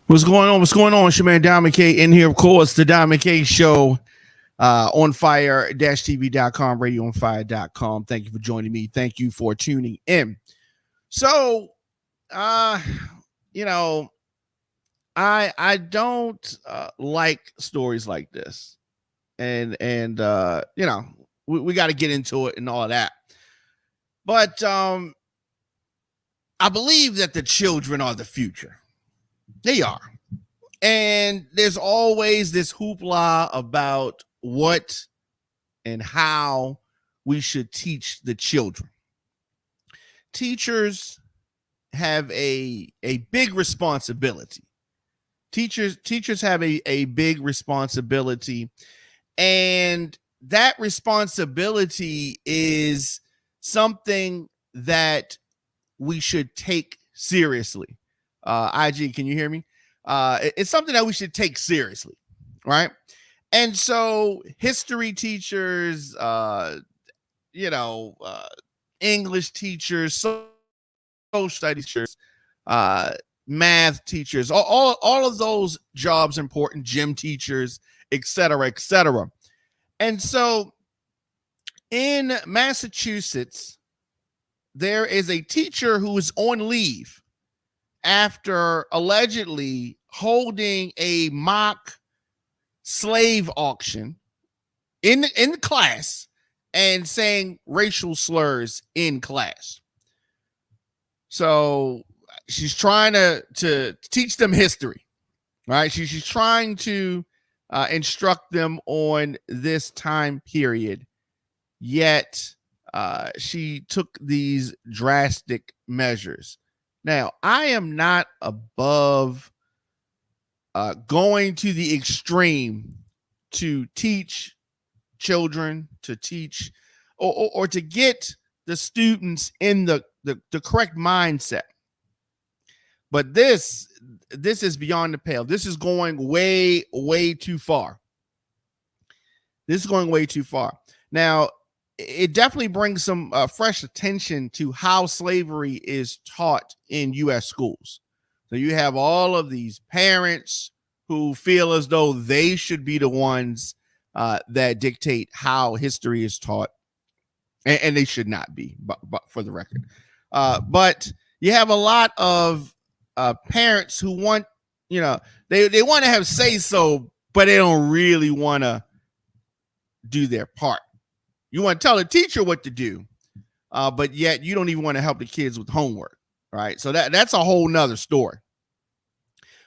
What's going on? What's going on? It's your man Diamond K in here, of course, the Diamond K Show on fire-tv.com, radioonfire.com. Thank you for joining me. Thank you for tuning in. So, you know, I don't like stories like this, and you know, we got to get into it and all of that. But I believe that the children are the future. They are. And there's always this hoopla about what and how we should teach the children. Teachers have a big responsibility. Teachers have a big responsibility, and that responsibility is something that we should take seriously. IG, can you hear me? It's something that we should take seriously, right? And so history teachers, English teachers, social studies teachers, math teachers, all of those jobs important, gym teachers, et cetera, et cetera. And so in Massachusetts, there is a teacher who is on leave after allegedly holding a mock slave auction in the class and saying racial slurs in class. So she's trying to teach them history, right? She's trying to instruct them on this time period, yet she took these drastic measures. Now, I am not above going to the extreme to teach children, to teach or to get the students in the correct mindset. But this is beyond the pale. This is going way, way too far. This is going way too far. Now, it definitely brings some fresh attention to how slavery is taught in U.S. schools. So you have all of these parents who feel as though they should be the ones that dictate how history is taught, and they should not be, but for the record. But you have a lot of parents who want, they want to have say so, but they don't really want to do their part. You want to tell the teacher what to do, but yet you don't even want to help the kids with homework, right? So that's a whole nother story.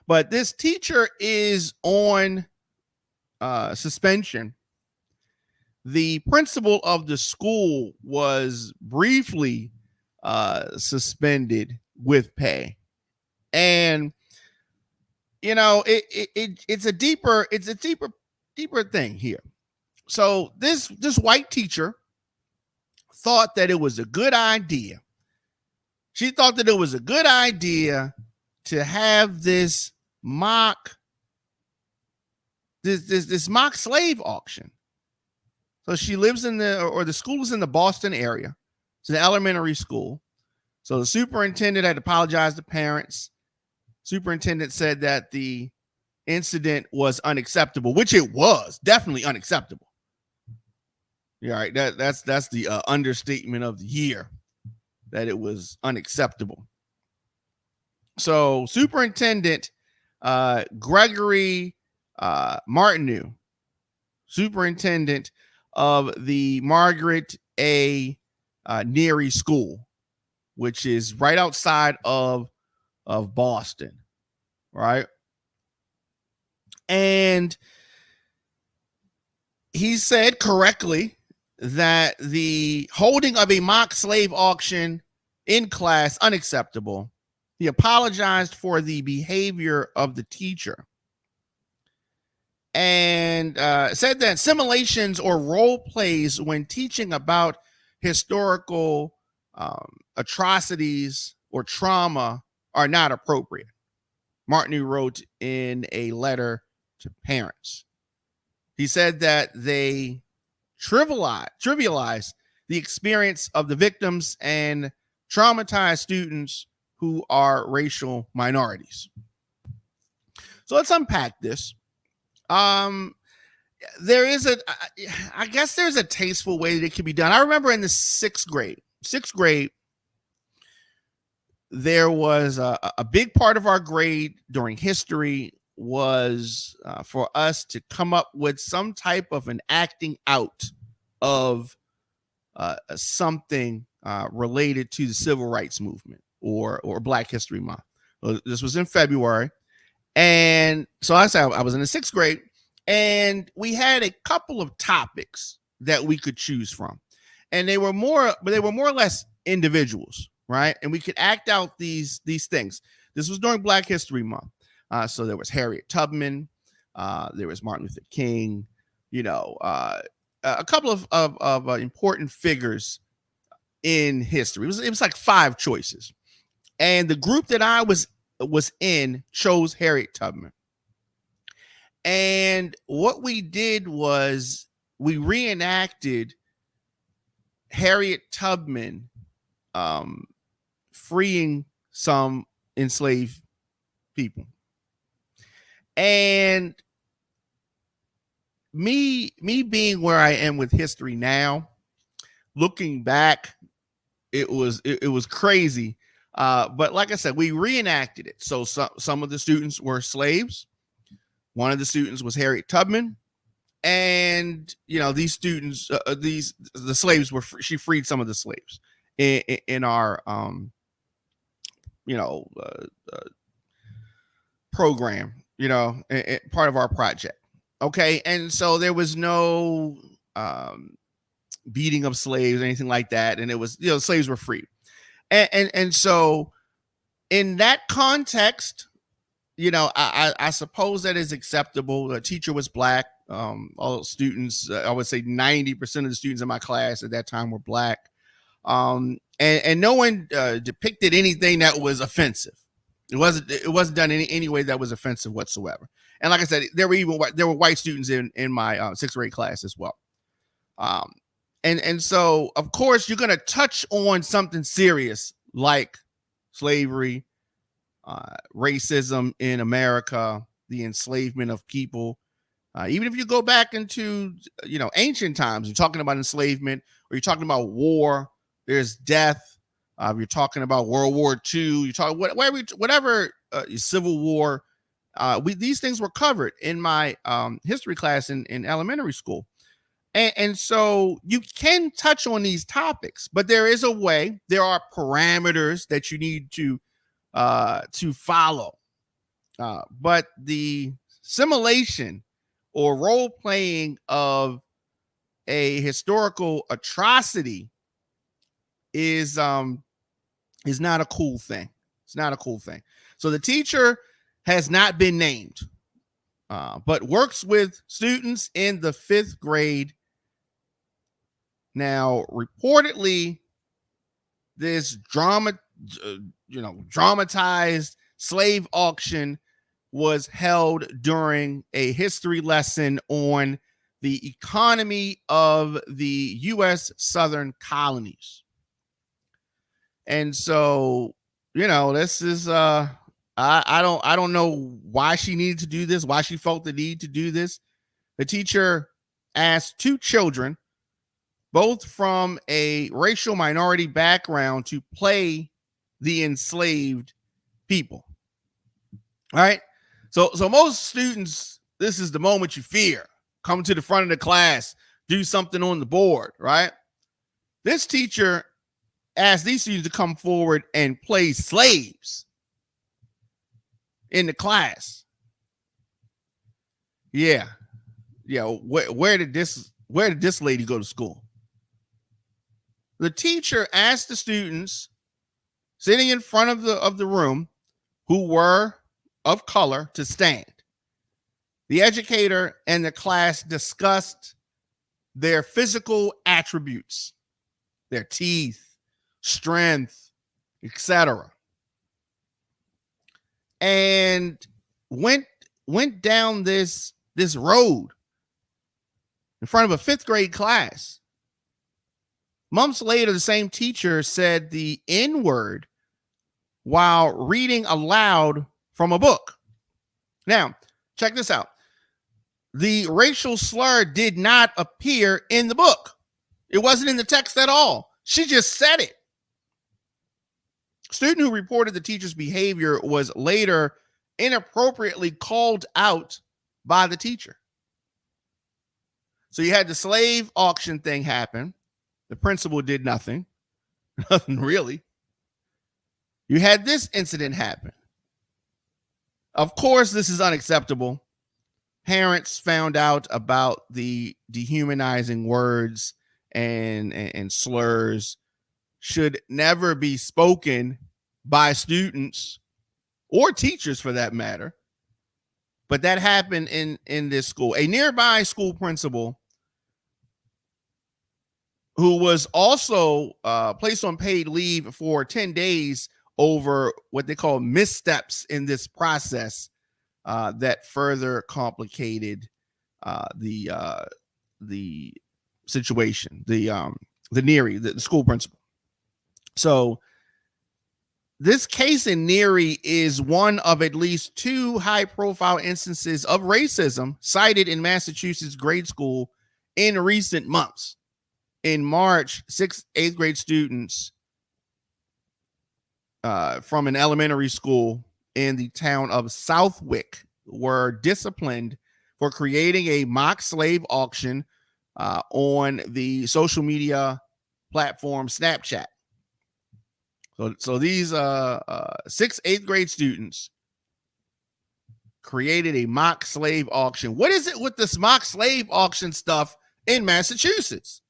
But this teacher is on suspension. The principal of the school was briefly suspended with pay, and it's a deeper thing here. So this white teacher thought that it was a good idea. She thought that it was a good idea to have this mock slave auction. So she lives in the school is in the Boston area. It's an elementary school. So the superintendent had apologized to parents. Superintendent said that the incident was unacceptable, which it was definitely unacceptable. Yeah, right. That's the understatement of the year, that it was unacceptable. So Superintendent Gregory Martineau, superintendent of the Margaret A. Neary School, which is right outside of Boston, right? And he said correctly that the holding of a mock slave auction in class unacceptable. He apologized for the behavior of the teacher and said that simulations or role plays when teaching about historical atrocities or trauma are not appropriate. Martineau wrote in a letter to parents. He said that they trivialize the experience of the victims and traumatize students who are racial minorities. So let's unpack this. Um, there is I guess there's a tasteful way that it can be done. I remember in the sixth grade, there was a big part of our grade during history was for us to come up with some type of an acting out of something related to the civil rights movement or Black History Month. This was in February. And so I said I was in the sixth grade, and we had a couple of topics that we could choose from. And they were more or less individuals, right? And we could act out these things. This was during Black History Month. So there was Harriet Tubman, there was Martin Luther King, a couple of important figures in history. It was like 5 choices. And the group that I was in chose Harriet Tubman. And what we did was we reenacted Harriet Tubman freeing some enslaved people. And me being where I am with history now, looking back, it was crazy. But like I said, we reenacted it. So some of the students were slaves. One of the students was Harriet Tubman. And, these students, the slaves she freed some of the slaves in our, program, part of our project. Okay. And so there was no beating of slaves or anything like that. And it was, slaves were free. And so in that context, I suppose that is acceptable. The teacher was Black. All students, I would say 90% of the students in my class at that time were Black. And no one depicted anything that was offensive. It wasn't done in any way that was offensive whatsoever. And like I said, there were white students in my sixth grade class as well. And so of course you're going to touch on something serious like slavery, racism in America, the enslavement of people. Even if you go back into ancient times, you're talking about enslavement, or you're talking about war. There's death. You're talking about World War II. You're talking whatever Civil War. These things were covered in my history class in elementary school, and so you can touch on these topics, but there is a way. There are parameters that you need to follow. But the simulation or role playing of a historical atrocity is not a cool thing. It's not a cool thing. So the teacher has not been named, but works with students in the 5th grade. Now, reportedly, this dramatized slave auction was held during a history lesson on the economy of the U.S. Southern colonies. And so, this is I don't know why she needed to do this, why she felt the need to do this. The teacher asked 2 children, both from a racial minority background, to play the enslaved people. All right. So most students, this is the moment you fear. Come to the front of the class, do something on the board, right? This teacher asked these students to come forward and play slaves in the class. Yeah. Where did this lady go to school? The teacher asked the students sitting in front of the room who were of color to stand. The educator and the class discussed their physical attributes, their teeth, strength, etc. And went down this road in front of a 5th grade class. Months later, the same teacher said the N-word while reading aloud from a book. Now, check this out. The racial slur did not appear in the book. It wasn't in the text at all. She just said it. Student who reported the teacher's behavior was later inappropriately called out by the teacher. So you had the slave auction thing happen. The principal did nothing. Nothing really. You had this incident happen. Of course, this is unacceptable. Parents found out about the dehumanizing words and slurs should never be spoken by students or teachers for that matter. But that happened in this school. A nearby school principal who was also placed on paid leave for 10 days over what they call missteps in this process that further complicated the situation, the Neary, the school principal. So this case in Neary is one of at least 2 high-profile instances of racism cited in Massachusetts grade school in recent months. In March, 6th, 8th grade students from an elementary school in the town of Southwick were disciplined for creating a mock slave auction on the social media platform Snapchat. So these 6th, 8th grade students created a mock slave auction. What is it with this mock slave auction stuff in Massachusetts?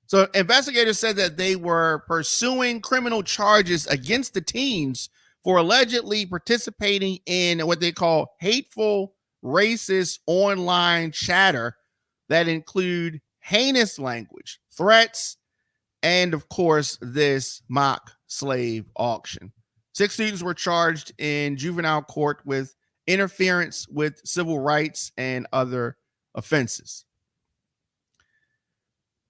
So investigators said that they were pursuing criminal charges against the teens for allegedly participating in what they call hateful, racist online chatter that include heinous language, threats, and of course, this mock slave auction. 6 students were charged in juvenile court with interference with civil rights and other offenses.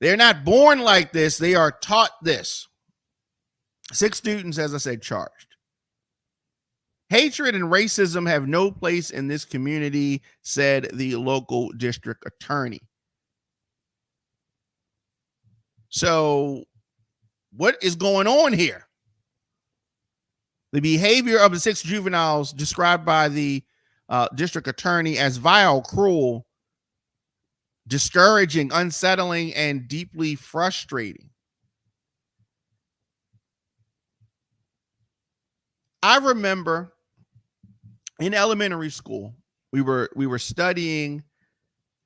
They're not born like this. They are taught this. 6 students, as I said, charged. Hatred and racism have no place in this community, said the local district attorney. So what is going on here? The behavior of the 6 juveniles described by the district attorney as vile, cruel, discouraging, unsettling, and deeply frustrating. I remember in elementary school, we were studying.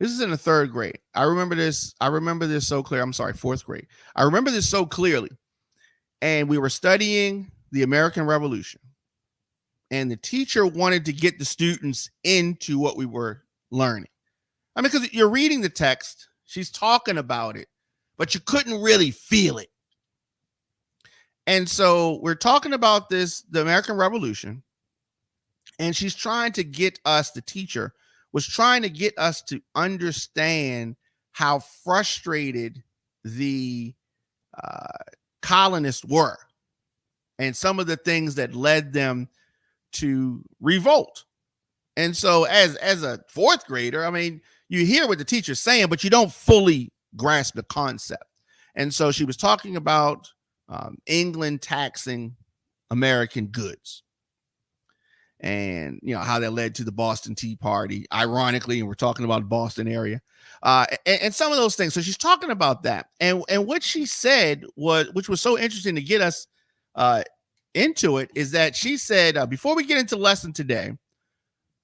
This is in the 3rd grade. I remember this so clear. I'm sorry, 4th grade. I remember this so clearly. And we were studying the American Revolution. And the teacher wanted to get the students into what we were learning. I mean, because you're reading the text, she's talking about it, but you couldn't really feel it. And so we're talking about the American Revolution, and she's trying to get us, the teacher was trying to get us to understand how frustrated the colonists were and some of the things that led them to revolt. And so as a 4th grader, I mean, you hear what the teacher's saying, but you don't fully grasp the concept. And so she was talking about England taxing American goods and, you know, how that led to the Boston Tea Party, ironically, and we're talking about the Boston area and some of those things. So she's talking about that. And what she said was, which was so interesting to get us into it, is that she said, before we get into the lesson today,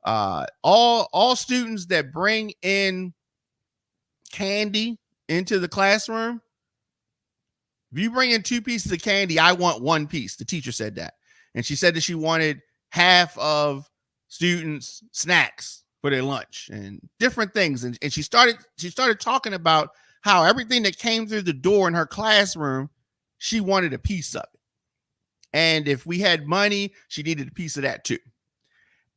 all students that bring in candy into the classroom, if you bring in 2 pieces of candy, I want 1 piece. The teacher said that. And she said that she wanted half of students' snacks for their lunch and different things. And she started talking about how everything that came through the door in her classroom, she wanted a piece of it. And if we had money, she needed a piece of that too.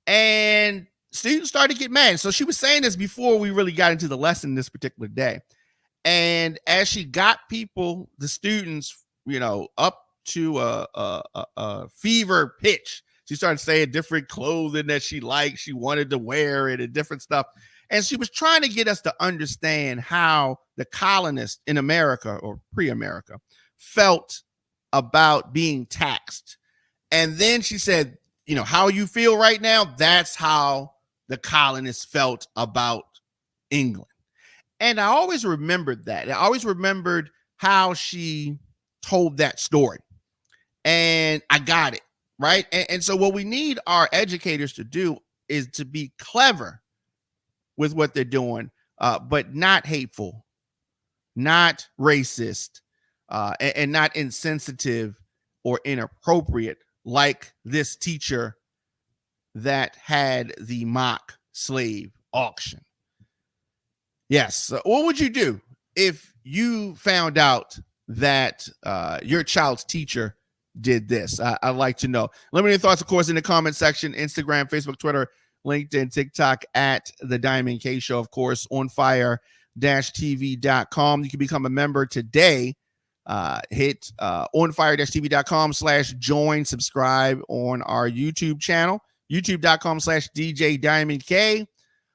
And students started to get mad. So she was saying this before we really got into the lesson this particular day. And as she got the students, you know, up to a fever pitch She started saying different clothing that she liked. She wanted to wear it and different stuff. And she was trying to get us to understand how the colonists in America or pre-America felt about being taxed. And then she said, how you feel right now, that's how the colonists felt about England. And I always remembered that. I always remembered how she told that story. And I got it, right? And so what we need our educators to do is to be clever with what they're doing, but not hateful, not racist, and not insensitive or inappropriate like this teacher that had the mock slave auction. Yes. What would you do if you found out that your child's teacher did this? I'd like to know. Let me know your thoughts, of course, in the comment section, Instagram, Facebook, Twitter, LinkedIn, TikTok, at The Diamond K Show, of course, onfire-tv.com. You can become a member today. Hit onfire-tv.com/join, subscribe on our YouTube channel, youtube.com/djdiamondk.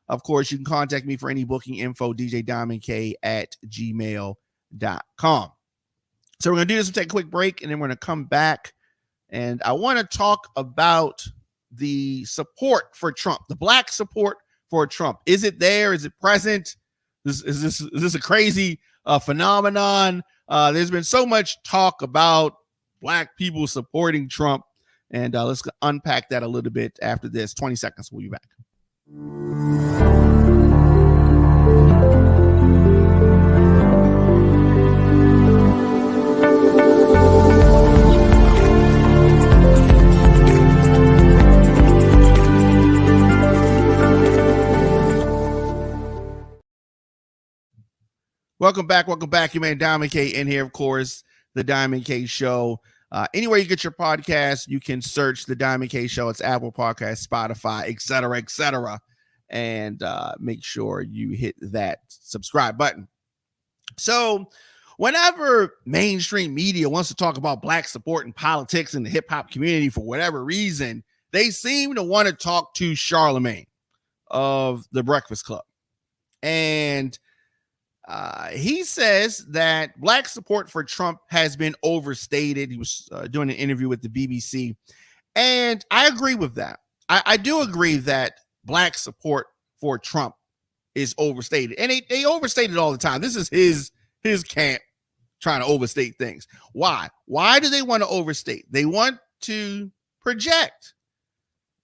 Of course, you can contact me for any booking info, djdiamondk@gmail.com. So we're going to do this. We'll take a quick break, and then we're going to come back. And I want to talk about the support for Trump, the black support for Trump. Is it there? Is it present? Is this a crazy phenomenon? There's been so much talk about black people supporting Trump. And let's unpack that a little bit after this. 20 seconds. We'll be back. Welcome back. Your man Diamond K in here, of course, the Diamond K Show. Anywhere you get your podcast, you can search the Diamond K Show. It's Apple Podcasts, Spotify, etc. And make sure you hit that subscribe button. So whenever mainstream media wants to talk about black support in politics in the hip hop community for whatever reason, they seem to want to talk to Charlamagne of the Breakfast Club. And he says that black support for Trump has been overstated. He was doing an interview with the BBC. And I agree with that. I do agree that black support for Trump is overstated. And they overstate it all the time. This is his camp trying to overstate things. Why? Why do they want to overstate? They want to project.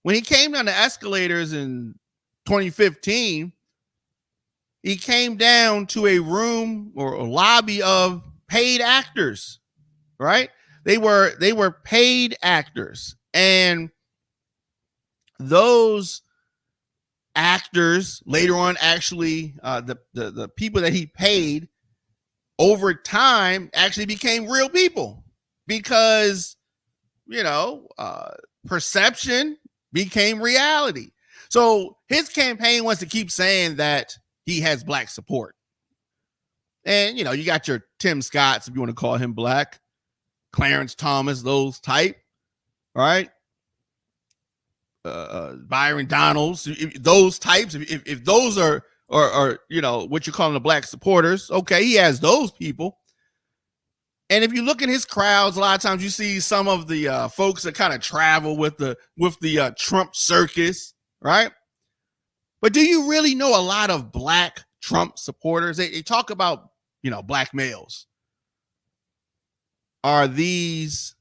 When he came down the escalators in 2015, he came down to a room or a lobby of paid actors, right? They were paid actors. And those actors later on, actually, the people that he paid over time actually became real people because, perception became reality. So his campaign wants to keep saying that he has black support. And, you got your Tim Scotts, if you want to call him black, Clarence Thomas, those type, right? Byron Donalds, those types, if those are what you're calling the black supporters, okay, he has those people. And if you look at his crowds, a lot of times you see some of the folks that kind of travel with the Trump circus, right? But do you really know a lot of black Trump supporters? They talk about, black males. Are these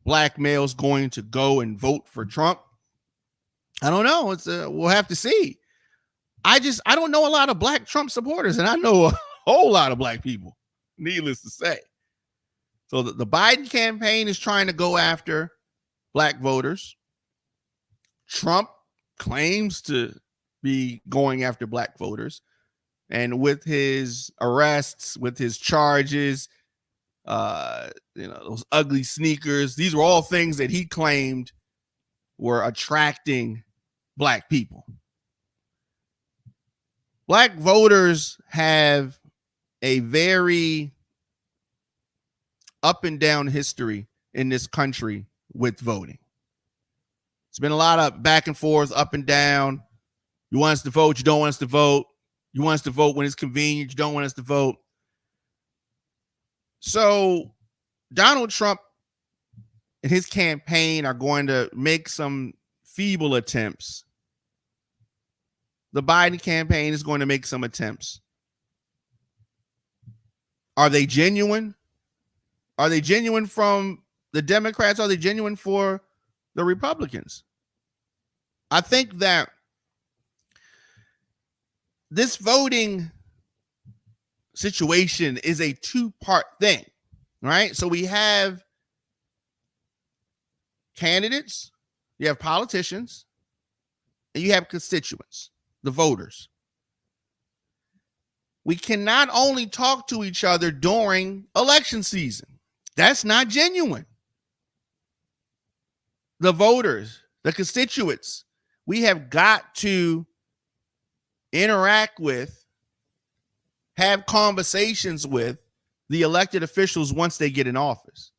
black males going to go and vote for Trump? I don't know. We'll have to see. I don't know a lot of black Trump supporters, and I know a whole lot of black people, needless to say. So the Biden campaign is trying to go after black voters. Trump claims to be going after black voters, and with his arrests, with his charges, those ugly sneakers, these were all things that he claimed were attracting black people. Black voters have a very up and down history in this country with voting. It's been a lot of back and forth, up and down. You want us to vote, you don't want us to vote. You want us to vote when it's convenient, you don't want us to vote. So Donald Trump and his campaign are going to make some feeble attempts. The Biden campaign is going to make some attempts. Are they genuine? Are they genuine from the Democrats? Are they genuine for the Republicans? I think that this voting situation is a two-part thing, right? So we have candidates, you have politicians, and you have constituents, the voters. We cannot only talk to each other during election season. That's not genuine. The voters, the constituents, we have got to interact with, have conversations with the elected officials once they get in office.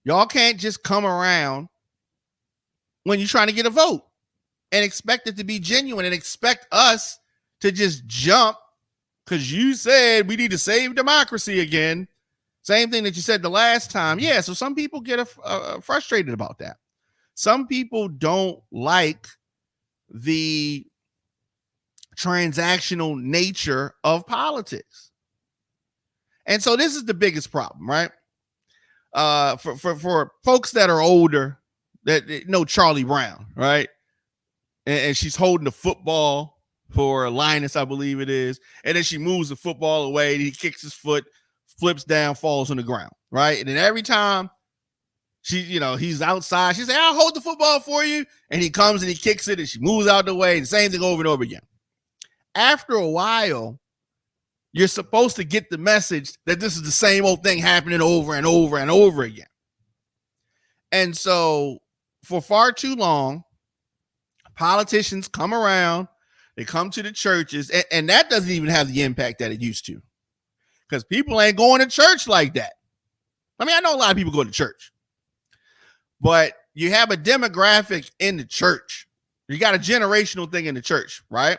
Y'all can't just come around when you're trying to get a vote and expect it to be genuine and expect us to just jump because you said we need to save democracy again. Same thing that you said the last time. Yeah, so some people get frustrated about that. Some people don't like the transactional nature of politics. And so this is the biggest problem, right? For folks that are older, that know Charlie Brown, right? And she's holding the football for Linus, I believe it is. And then she moves the football away. And he kicks his foot, flips down, falls on the ground, right? And then every time he's outside, she says, I'll hold the football for you. And he comes and he kicks it and she moves out the way. The same thing over and over again. After a while, you're supposed to get the message that this is the same old thing happening over and over and over again. And so for far too long, politicians come around, they come to the churches, and that doesn't even have the impact that it used to because people ain't going to church like that. I mean, I know a lot of people go to church, but you have a demographic in the church. You got a generational thing in the church, right?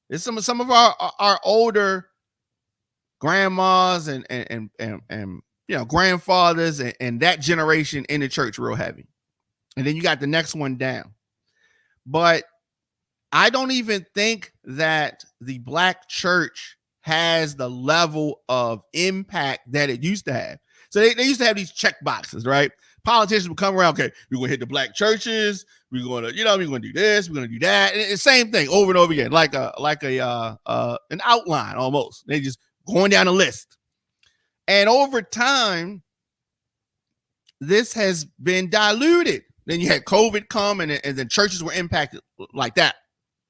It's some of our older grandmas and grandfathers and that generation in the church real heavy. And then you got the next one down. But I don't even think that the Black church has the level of impact that it used to have. So they used to have these check boxes, right? Politicians would come around, okay, we're going to hit the Black churches. We're going to, we're going to do this. We're going to do that. And it's the same thing over and over again, like an outline almost. They just going down a list. And over time, this has been diluted. Then you had COVID come and then churches were impacted like that.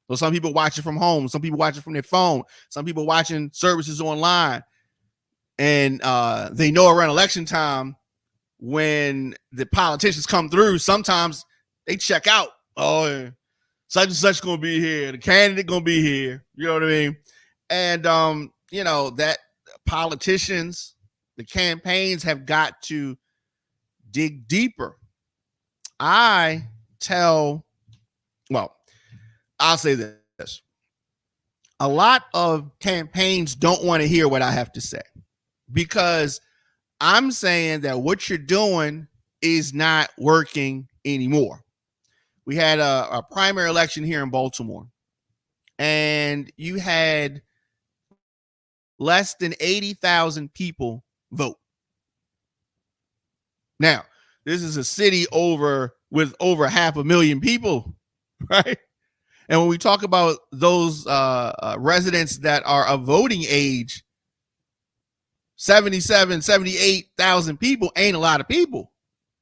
So some people watch it from home. Some people watch it from their phone. Some people watching services online. And they know around election time when the politicians come through, sometimes they check out. Oh, such and such going to be here. The candidate going to be here. You know what I mean? And, that politicians, the campaigns have got to dig deeper. I'll say this. A lot of campaigns don't want to hear what I have to say because I'm saying that what you're doing is not working anymore. We had a primary election here in Baltimore, and you had less than 80,000 people vote. Now, this is a city with over 500,000 people, right? And when we talk about those residents that are of voting age, 78,000 people ain't a lot of people.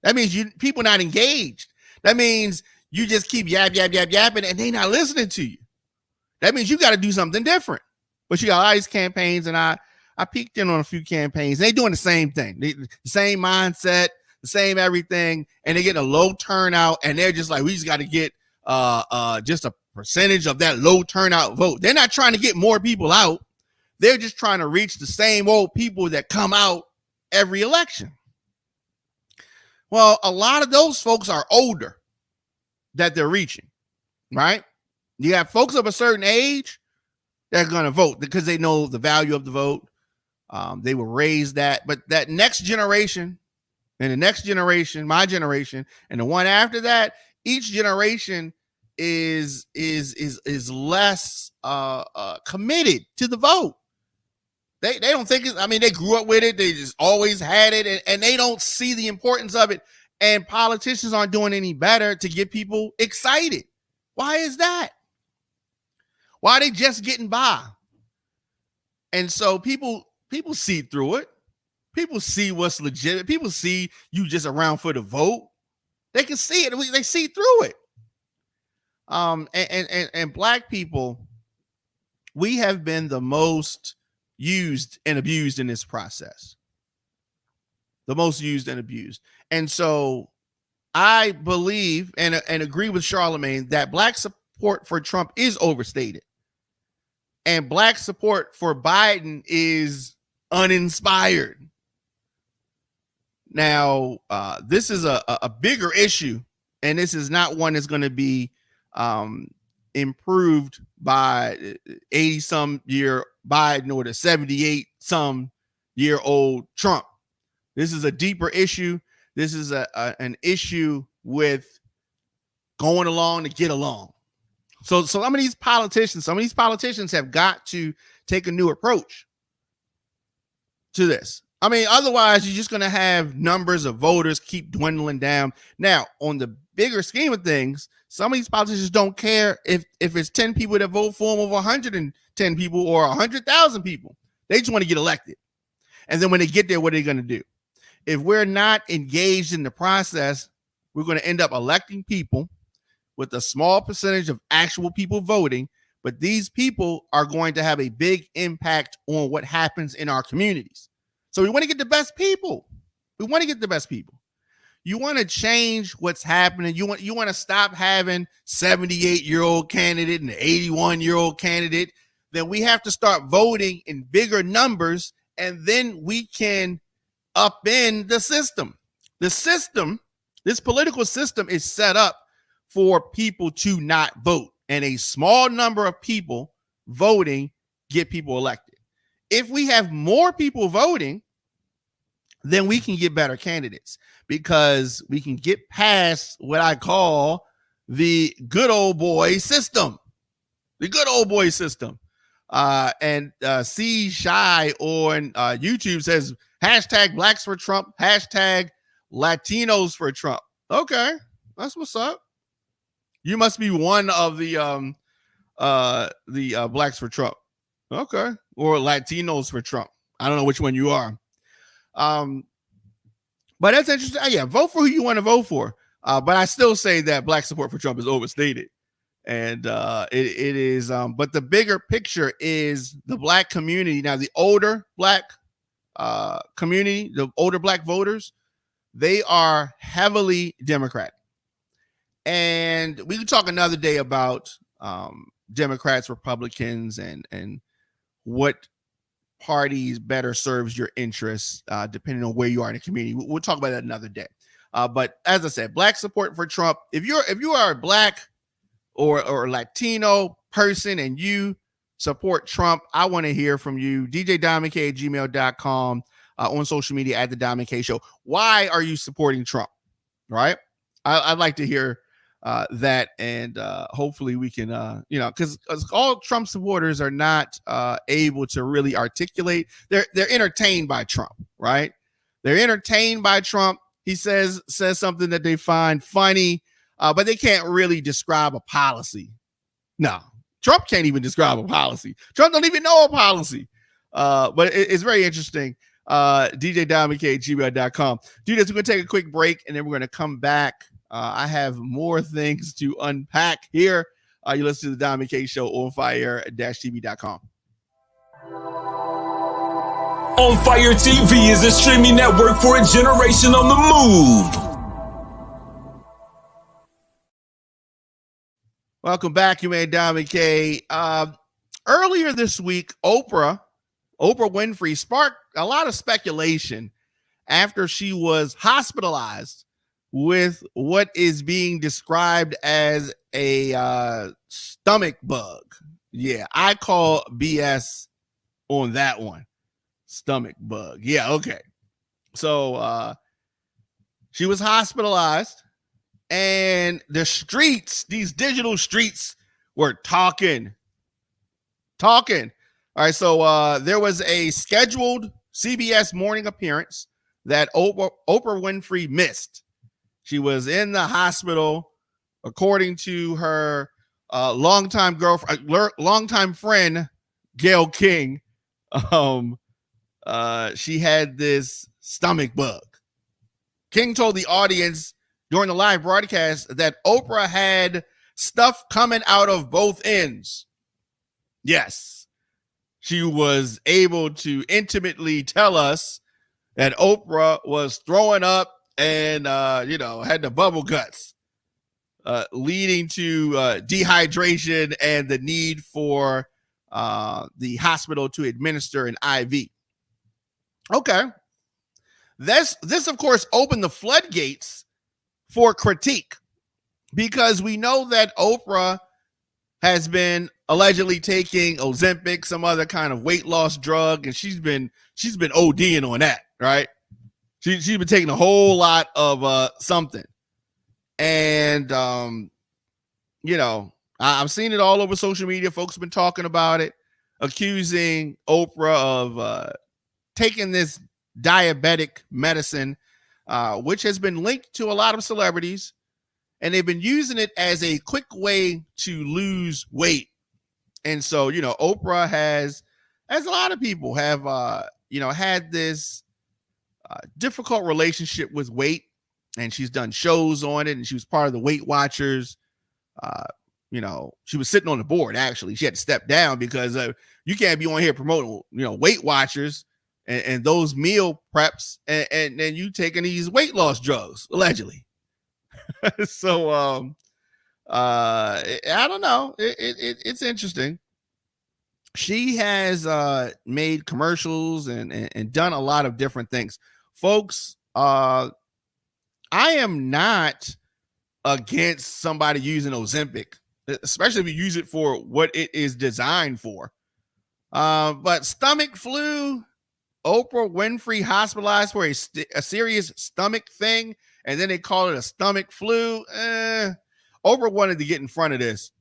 That means people not engaged. That means you just keep yapping, and they not listening to you. That means you got to do something different. But you got all these campaigns, and I peeked in on a few campaigns. They doing the same thing, the same mindset, the same everything, and they get a low turnout, and they're just like, we just got to get just a percentage of that low turnout vote. They're not trying to get more people out. They're just trying to reach the same old people that come out every election. Well, a lot of those folks are older. that they're reaching, right? You have folks of a certain age that are going to vote because they know the value of the vote. They will raise that, but that next generation and the next generation, my generation, and the one after that, each generation is less committed to the vote. They don't think it's, I mean, they grew up with it. They just always had it, and they don't see the importance of it. And politicians aren't doing any better to get people excited. Why is that? Why are they just getting by? And so people see through it. People see what's legit. People see you just around for the vote. They can see it. They see through it. And black people, we have been the most used and abused in this process. The most used and abused. And so I believe and agree with Charlamagne that black support for Trump is overstated. And black support for Biden is uninspired. Now, this is a bigger issue, and this is not one that's going to be improved by 80-some year Biden or the 78-some-year-old Trump. This is a deeper issue. This is an issue with going along to get along. So some of these politicians have got to take a new approach to this. I mean, otherwise you're just going to have numbers of voters keep dwindling down. Now, on the bigger scheme of things, some of these politicians don't care if it's 10 people that vote for them over 110 people or 100,000 people. They just want to get elected. And then when they get there, what are they going to do? If we're not engaged in the process, we're going to end up electing people with a small percentage of actual people voting, but these people are going to have a big impact on what happens in our communities. So we want to get the best people. We want to get the best people. You want to change what's happening. You want to stop having 78-year-old candidate and 81-year-old candidate. Then we have to start voting in bigger numbers, and then we can upend the system. The system, this political system, is set up for people to not vote, and a small number of people voting get people elected. If we have more people voting, then we can get better candidates because we can get past what I call the good old boy system. The good old boy system. And C Shy on YouTube says hashtag blacks for Trump, hashtag Latinos for Trump. Okay, that's what's up. You must be one of the blacks for Trump. Okay. Or Latinos for Trump. I don't know which one you are. But that's interesting. Yeah, vote for who you want to vote for. But I still say that black support for Trump is overstated. And it is, but the bigger picture is the black community. Now, the older black community, the older black voters, they are heavily Democratic. And we can talk another day about Democrats, Republicans, and what parties better serves your interests, depending on where you are in the community. We'll talk about that another day. But as I said, black support for Trump. If you are a black or Latino person and you support Trump, I want to hear from you. djdiamondk at gmail.com, on social media at the Diamond K Show. Why are you supporting Trump? Right? I'd like to hear that, and hopefully we can, because all Trump supporters are not able to really articulate. They're entertained by Trump, right? They're entertained by Trump. He says something that they find funny, but they can't really describe a policy. No, Trump can't even describe a policy. Trump don't even know a policy. But it's very interesting. djdiamondk at gmail.com. Do this. We're going to take a quick break, and then we're going to come back. I have more things to unpack here. You listen to the Diamond K Show on fire-tv.com. On Fire TV is a streaming network for a generation on the move. Welcome back, you made Diamond K. Earlier this week, Oprah Winfrey sparked a lot of speculation after she was hospitalized with what is being described as a stomach bug. Yeah, I call BS on that one. Stomach bug. Yeah, okay. So she was hospitalized, and the streets, these digital streets, were talking. All right, so there was a scheduled CBS morning appearance that Oprah Winfrey missed. She was in the hospital, according to her longtime friend, Gayle King. She had this stomach bug. King told the audience during the live broadcast that Oprah had stuff coming out of both ends. Yes, she was able to intimately tell us that Oprah was throwing up and, had the bubble guts, leading to dehydration and the need for the hospital to administer an IV. Okay. This, of course, opened the floodgates for critique, because we know that Oprah has been allegedly taking Ozempic, some other kind of weight loss drug, and she's been ODing on that, right? She's been taking a whole lot of something. And I've seen it all over social media. Folks have been talking about it, accusing Oprah of taking this diabetic medicine, which has been linked to a lot of celebrities, and they've been using it as a quick way to lose weight. And so, Oprah has, as a lot of people have, had this difficult relationship with weight, and she's done shows on it, and she was part of the Weight Watchers. She was sitting on the board. Actually, she had to step down because you can't be on here promoting, Weight Watchers and those meal preps, and then you taking these weight loss drugs, allegedly. So I don't know. It's interesting. She has made commercials and done a lot of different things. Folks, I am not against somebody using Ozempic, especially if you use it for what it is designed for. But stomach flu, Oprah Winfrey hospitalized for a serious stomach thing, and then they call it a stomach flu. Oprah wanted to get in front of this.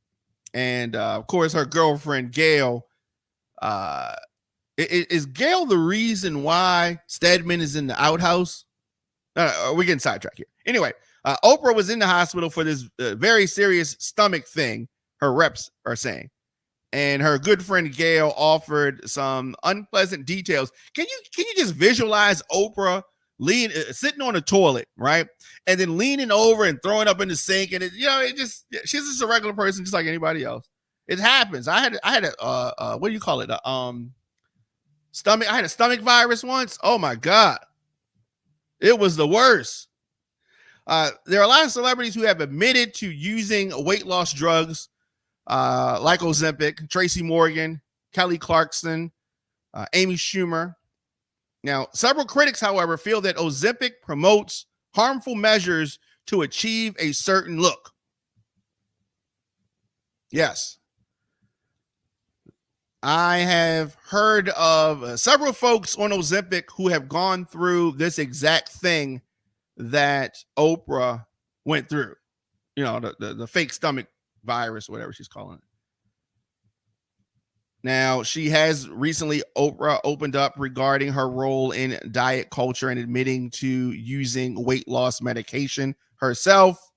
And of course, her girlfriend, Gayle, is Gayle the reason why Stedman is in the outhouse? We're getting sidetracked here. Anyway, Oprah was in the hospital for this very serious stomach thing, her reps are saying. And her good friend Gayle offered some unpleasant details. Can you just visualize Oprah sitting on the toilet, right? And then leaning over and throwing up in the sink. And she's just a regular person, just like anybody else. It happens. I had a what do you call it? Stomach. I had a stomach virus once. Oh my God. It was the worst. There are a lot of celebrities who have admitted to using weight loss drugs, like Ozempic, Tracy Morgan, Kelly Clarkson, Amy Schumer. Now, several critics, however, feel that Ozempic promotes harmful measures to achieve a certain look. Yes. I have heard of several folks on Ozempic who have gone through this exact thing that Oprah went through. The fake stomach virus, whatever she's calling it. Now, she has recently, Oprah opened up regarding her role in diet culture and admitting to using weight loss medication herself.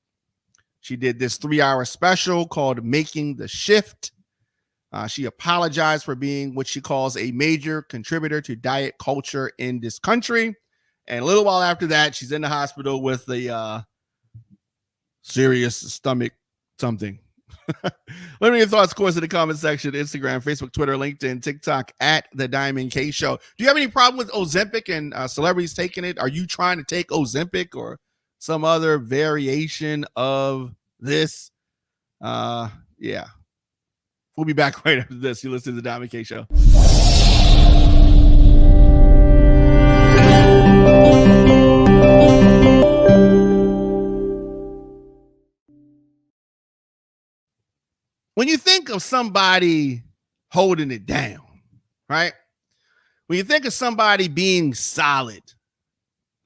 She did this 3-hour special called Making the Shift. She apologized for being what she calls a major contributor to diet culture in this country. And a little while after that, she's in the hospital with a serious stomach something. Let me know your thoughts, of course, in the comment section, Instagram, Facebook, Twitter, LinkedIn, TikTok, at The Diamond K Show. Do you have any problem with Ozempic and celebrities taking it? Are you trying to take Ozempic or some other variation of this? Yeah. We'll be back right after this. You listen to The Diamond K Show. when you think of somebody holding it down, right? When you think of somebody being solid,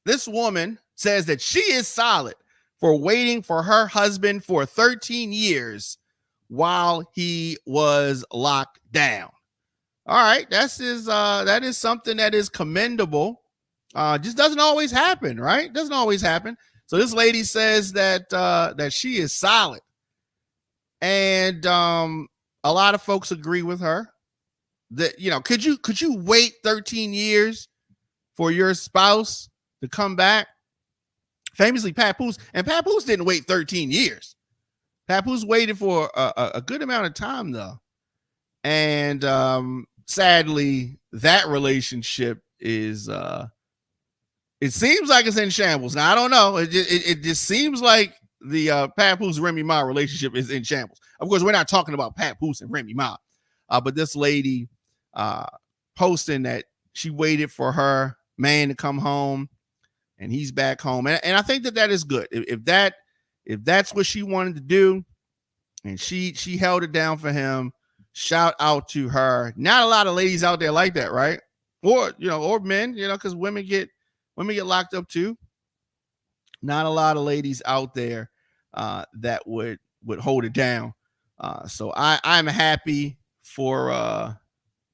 this woman says that she is solid for waiting for her husband for 13 years while he was locked down. All right, that is something that is commendable. Just doesn't always happen, right? Doesn't always happen. So this lady says that she is solid, and a lot of folks agree with her. That, you know, could you wait 13 years for your spouse to come back? Famously, Papoose didn't wait 13 years. Papoose waited for a good amount of time though, and sadly, that relationship is it seems like it's in shambles. Now I don't know. It just seems like the Papoose Remy Ma relationship is in shambles. Of course, we're not talking about Papoose and Remy Ma, but this lady posting that she waited for her man to come home and he's back home, and I think that is good. If that's what she wanted to do and she held it down for him, shout out to her. Not a lot of ladies out there like that, right? Or men, because women get locked up too. Not a lot of ladies out there that would hold it down. So I'm happy for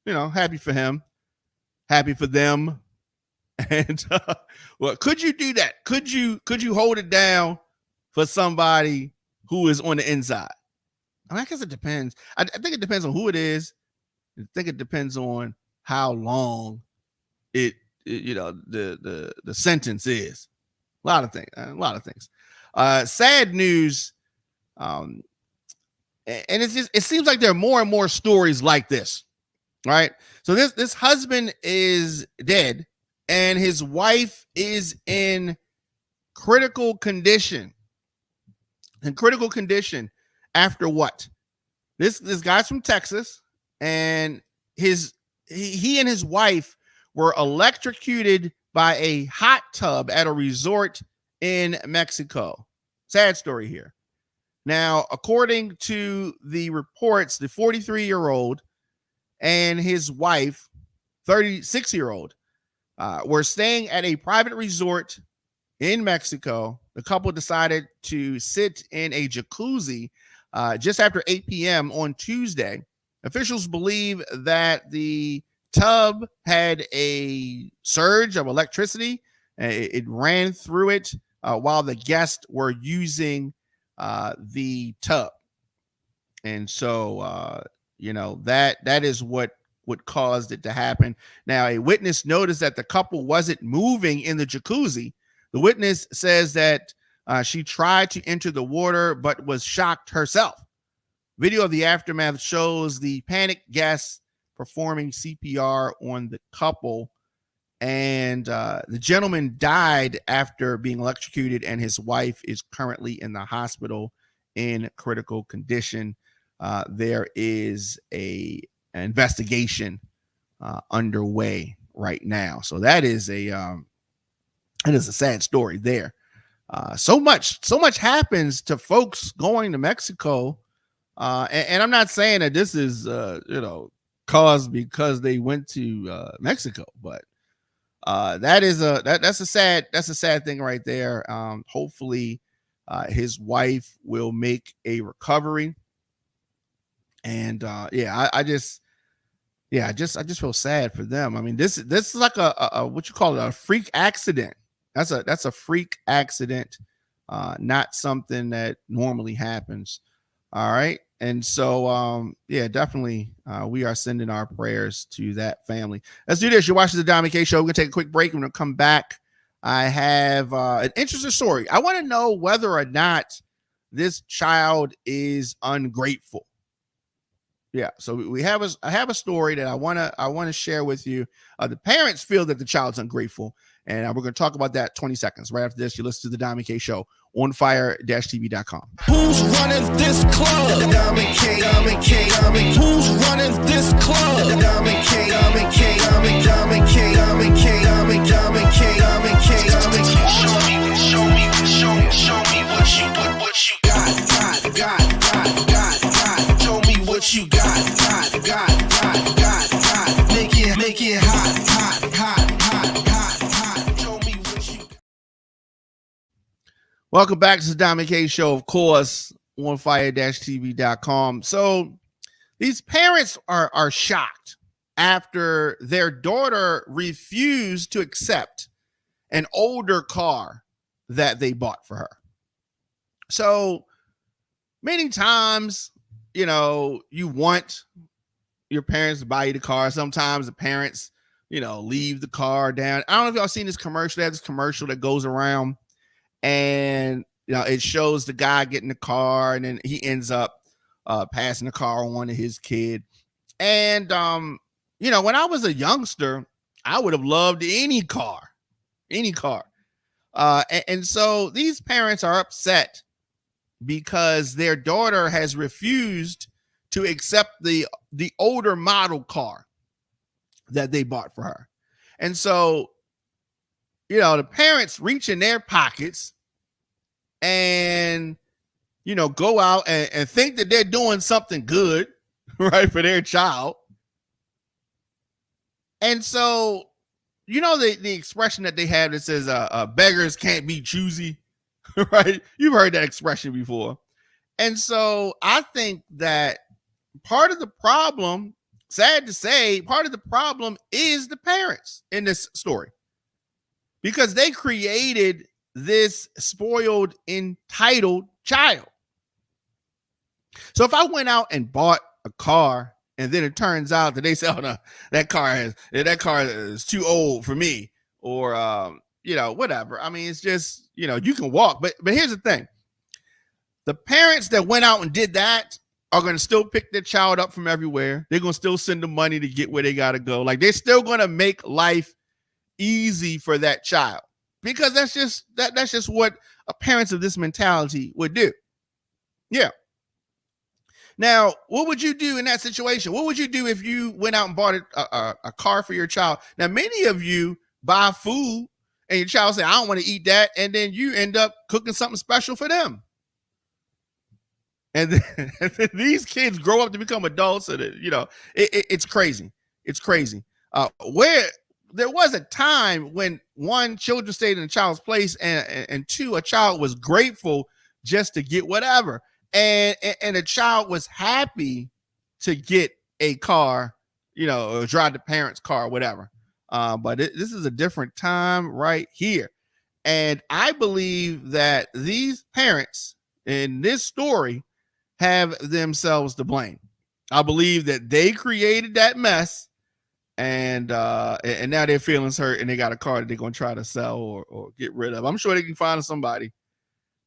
happy for him, happy for them. And well, could you do that? Could you hold it down for somebody who is on the inside? I guess it depends. I think it depends on who it is. I think it depends on how long the sentence is. A lot of things. Sad news. And it seems like there are more and more stories like this, right? So this husband is dead and his wife is in critical condition. After what? This guy's from Texas, and he and his wife were electrocuted by a hot tub at a resort in Mexico. Sad story here. Now, according to the reports, the 43-year-old and his wife, 36-year-old, were staying at a private resort in Mexico. The couple decided to sit in a jacuzzi just after 8 p.m. on Tuesday. Officials believe that the tub had a surge of electricity. It ran through it while the guests were using the tub. And so, that is what caused it to happen. Now, a witness noticed that the couple wasn't moving in the jacuzzi. The witness says that she tried to enter the water, but was shocked herself. Video of the aftermath shows the panicked guests performing CPR on the couple. And the gentleman died after being electrocuted, and his wife is currently in the hospital in critical condition. There is an investigation underway right now. So that is a sad story there. So much happens to folks going to Mexico. And I'm not saying that this is, caused because they went to Mexico, but that's a sad thing right there. Hopefully his wife will make a recovery. And I just feel sad for them. I mean, this is like a what you call it, a freak accident. That's a freak accident, not something that normally happens. All right. And so, definitely, we are sending our prayers to that family. Let's do this. You're watching the Diamond K Show. We're going to take a quick break. We're going to come back. I have an interesting story. I want to know whether or not this child is ungrateful. Yeah. So I have a story that I want to share with you. The parents feel that the child's ungrateful, and we're going to talk about that 20 seconds. Right after this, you listen to the Diamond K Show on fire-tv.com. Who's running this club? The Diamond K, Diamond K, Diamond. Who's running this club? The Diamond K, Diamond K, Diamond, Diamond K, Diamond K, Diamond, Diamond K, Diamond K, Diamond K. Show me what you got. Show me what you got. Make it hot. Show me what you got. Welcome back to the Diamond K Show, of course, on fire-tv.com. So these parents are shocked after their daughter refused to accept an older car that they bought for her. So many times, you know, you want your parents to buy you the car. Sometimes the parents, you know, leave the car down. I don't know if y'all seen this commercial. They have this commercial that goes around, and you know, it shows the guy getting the car, and then he ends up passing the car on to his kid. And you know, when I was a youngster, I would have loved any car. And so these parents are upset because their daughter has refused to accept the older model car that they bought for her. And so, you know, the parents reach in their pockets and, you know, go out and think that they're doing something good, right, for their child. And so, you know, the expression that they have that says beggars can't be choosy, right? You've heard that expression before. And so I think that part of the problem, sad to say, part of the problem is the parents in this story, because they created this spoiled, entitled child. So if I went out and bought a car, and then it turns out that they say, "Oh no, that car is too old for me," or you know, whatever. I mean, it's just, you know, you can walk, but here's the thing: the parents that went out and did that are going to still pick their child up from everywhere. They're going to still send them money to get where they got to go. Like, they're still going to make life easy for that child, because that's just what parents of this mentality would do. Yeah. Now, what would you do in that situation? What would you do if you went out and bought a car for your child? Now, many of you buy food and your child say, "I don't want to eat that," and then you end up cooking something special for them. And then these kids grow up to become adults, and you know, it's crazy. It's crazy. Where there was a time when, one, children stayed in a child's place, and two, a child was grateful just to get whatever. And a child was happy to get a car, you know, or drive the parents' car, whatever. But this is a different time right here. And I believe that these parents in this story have themselves to blame. I believe that they created that mess, and now their feelings hurt, and they got a car that they're going to try to sell or get rid of. I'm sure they can find somebody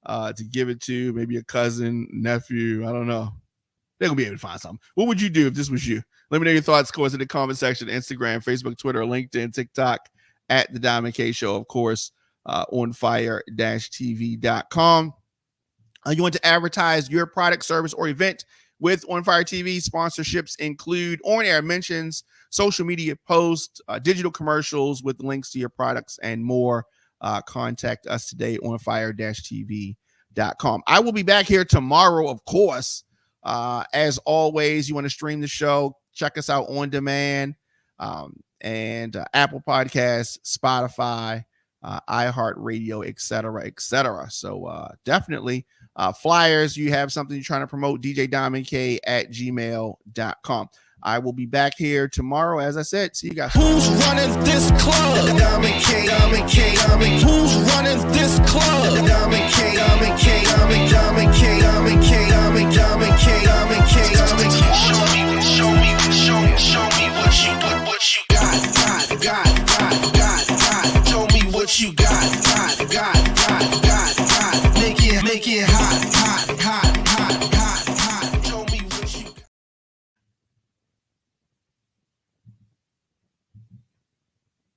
to give it to, maybe a cousin, nephew. I don't know. They're going to be able to find something. What would you do if this was you? Let me know your thoughts, of course, in the comment section, Instagram, Facebook, Twitter, LinkedIn, TikTok, at The Diamond K Show, of course, on fire-tv.com. You want to advertise your product, service, or event with On Fire TV? Sponsorships include on-air mentions, social media posts, digital commercials with links to your products, and more. Contact us today on fire-tv.com. I will be back here tomorrow, of course. As always, you want to stream the show, check us out on demand, and Apple Podcasts, Spotify, iHeartRadio, etc. So definitely flyers. You have something you're trying to promote, djdiamondk at gmail.com. I will be back here tomorrow, as I said. See you guys. Who's running this club? Diamond K. Who's running this club? Diamond K. Show me what you got. Show me what you got.